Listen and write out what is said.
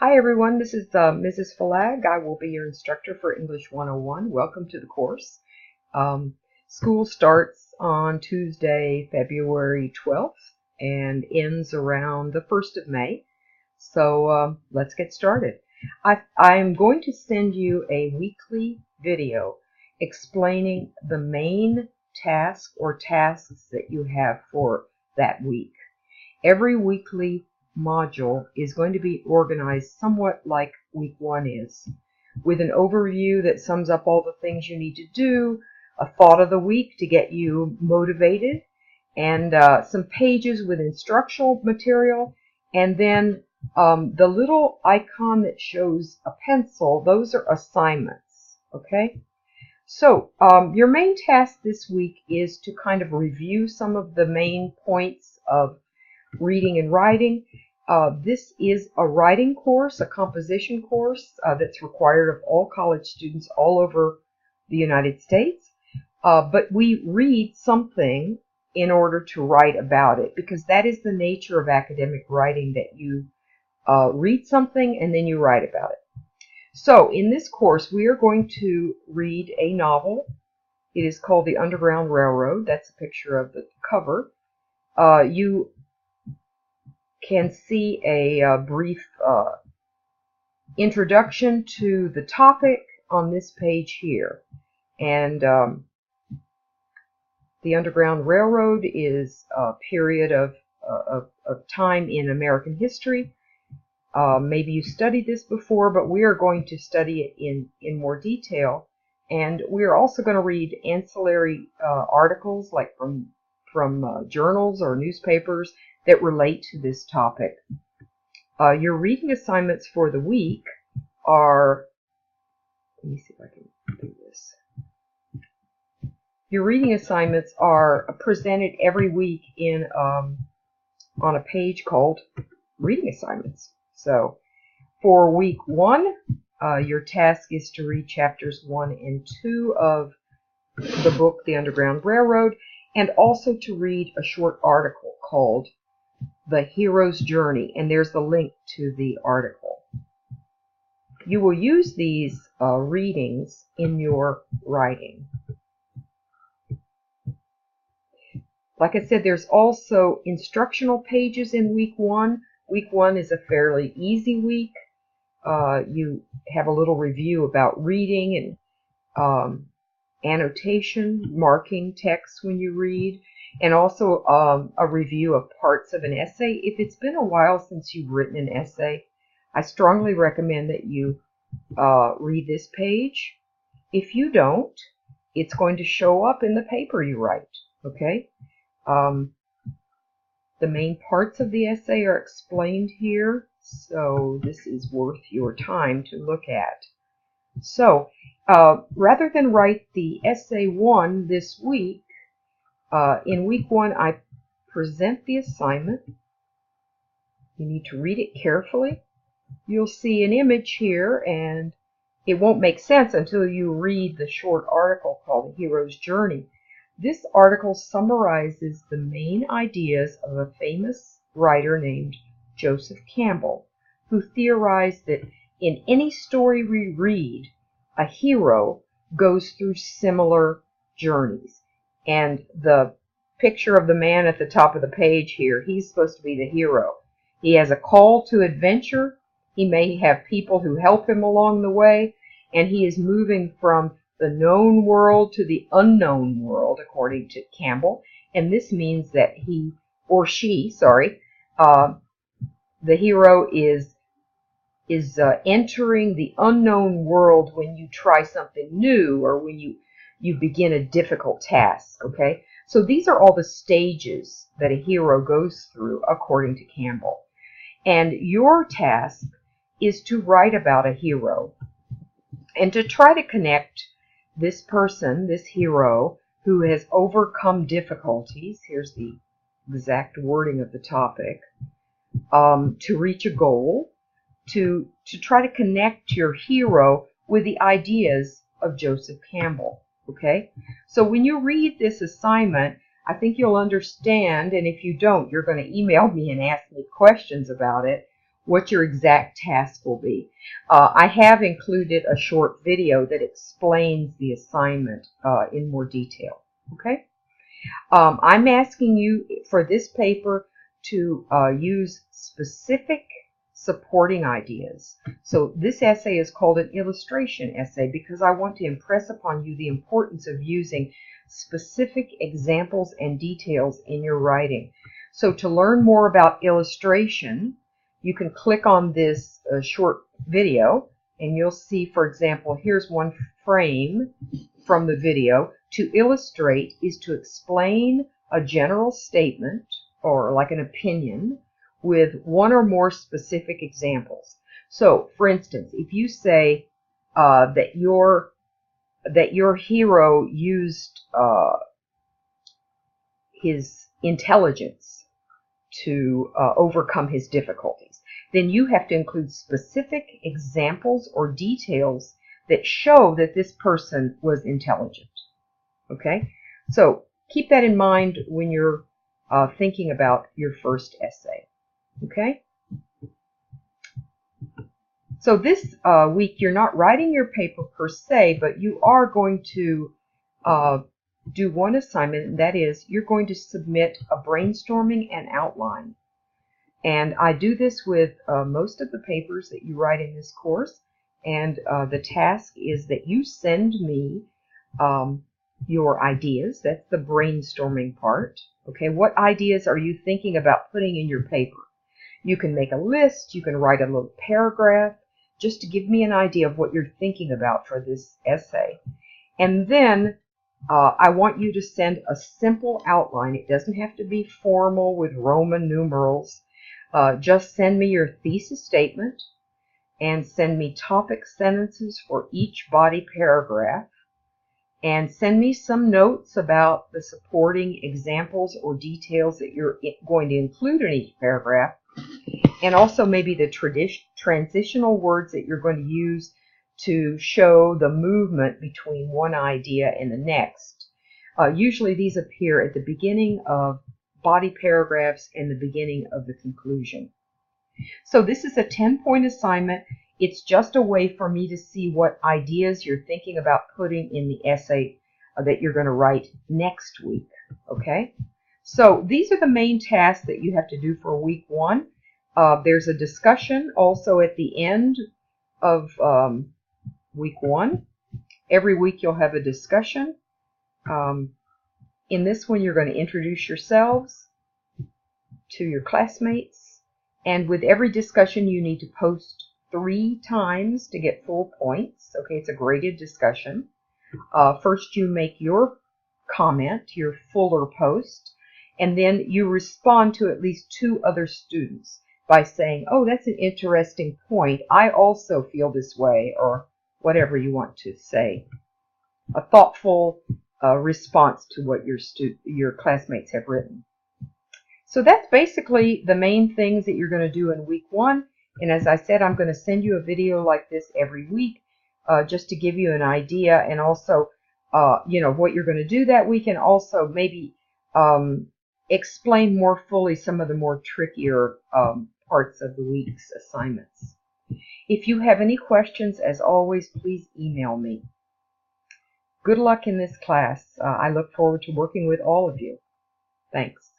Hi everyone, this is Mrs. Falag. I will be your instructor for English 101. Welcome to the course. School starts on Tuesday, February 12th and ends around the 1st of May. So let's get started. I'm going to send you a weekly video explaining the main task or tasks that you have for that week. Every weekly module is going to be organized somewhat like week one is, with an overview that sums up all the things you need to do, a thought of the week to get you motivated, and some pages with instructional material, and then the little icon that shows a pencil, those are assignments, okay? So your main task this week is to kind of review some of the main points of reading and writing. This is a writing course, a composition course that's required of all college students all over the United States. But we read something in order to write about it, because that is the nature of academic writing, that you read something and then you write about it. So in this course, we are going to read a novel. It is called The Underground Railroad. That's a picture of the cover. You can see a brief introduction to the topic on this page here. And the Underground Railroad is a period of time in American history. Maybe you studied this before, but we are going to study it in more detail. And we're also going to read ancillary articles, like from journals or newspapers that relate to this topic. Your reading assignments for the week are, let me see if I can do this. Your reading assignments are presented every week in on a page called Reading Assignments. So for week one, your task is to read chapters 1 and 2 of the book The Underground Railroad, and also to read a short article called The Hero's Journey, and there's the link to the article. You will use these readings in your writing. Like I said, there's also instructional pages in week one. Week one is a fairly easy week. You have a little review about reading and annotation, marking text when you read, and also a review of parts of an essay. If it's been a while since you've written an essay, I strongly recommend that you read this page. If you don't, it's going to show up in the paper you write, okay? The main parts of the essay are explained here, so this is worth your time to look at. So, rather than write the essay 1 this week, in week 1 I present the assignment. You need to read it carefully. You'll see an image here, and it won't make sense until you read the short article called The Hero's Journey. This article summarizes the main ideas of a famous writer named Joseph Campbell, who theorized that in any story we read, a hero goes through similar journeys. And the picture of the man at the top of the page here, he's supposed to be the hero. He has a call to adventure. He may have people who help him along the way, and he is moving from the known world to the unknown world, according to Campbell. And this means that he, or she, sorry, the hero is entering the unknown world when you try something new, or when you begin a difficult task, okay? So these are all the stages that a hero goes through, according to Campbell. And your task is to write about a hero and to try to connect this person, this hero, who has overcome difficulties, here's the exact wording of the topic, to reach a goal, to try to connect your hero with the ideas of Joseph Campbell, okay? So when you read this assignment, I think you'll understand, and if you don't, you're going to email me and ask me questions about it, what your exact task will be. I have included a short video that explains the assignment in more detail. Okay? I'm asking you for this paper to use specific supporting ideas. So this essay is called an illustration essay because I want to impress upon you the importance of using specific examples and details in your writing. So to learn more about illustration, you can click on this short video and you'll see, for example, here's one frame from the video. To illustrate is to explain a general statement or like an opinion with one or more specific examples. So, for instance, if you say that your hero used his intelligence to overcome his difficulties, then you have to include specific examples or details that show that this person was intelligent. Okay? So keep that in mind when you're thinking about your first essay. Okay? So this week you're not writing your paper per se, but you are going to do one assignment, and that is you're going to submit a brainstorming and outline. And I do this with most of the papers that you write in this course, and the task is that you send me your ideas. That's the brainstorming part. Okay, what ideas are you thinking about putting in your paper? You can make a list, you can write a little paragraph, just to give me an idea of what you're thinking about for this essay. And then I want you to send a simple outline. It doesn't have to be formal with Roman numerals. Just send me your thesis statement and send me topic sentences for each body paragraph. And send me some notes about the supporting examples or details that you're going to include in each paragraph. And also maybe the transitional words that you're going to use to show the movement between one idea and the next. Usually these appear at the beginning of body paragraphs and the beginning of the conclusion. So this is a 10-point assignment. It's just a way for me to see what ideas you're thinking about putting in the essay that you're going to write next week. Okay? So these are the main tasks that you have to do for week 1. There's a discussion also at the end of week 1. Every week you'll have a discussion. In this one, you're going to introduce yourselves to your classmates. And with every discussion, you need to post 3 times to get full points. Okay, it's a graded discussion. First, you make your comment, your fuller post, and then you respond to at least 2 other students by saying, oh, that's an interesting point. I also feel this way, or whatever you want to say. A thoughtful response to what your classmates have written. So that's basically the main things that you're going to do in week 1. And as I said, I'm going to send you a video like this every week just to give you an idea, and also what you're going to do that week, and also maybe explain more fully some of the more trickier parts of the week's assignments. If you have any questions, as always, please email me. Good luck in this class. I look forward to working with all of you. Thanks.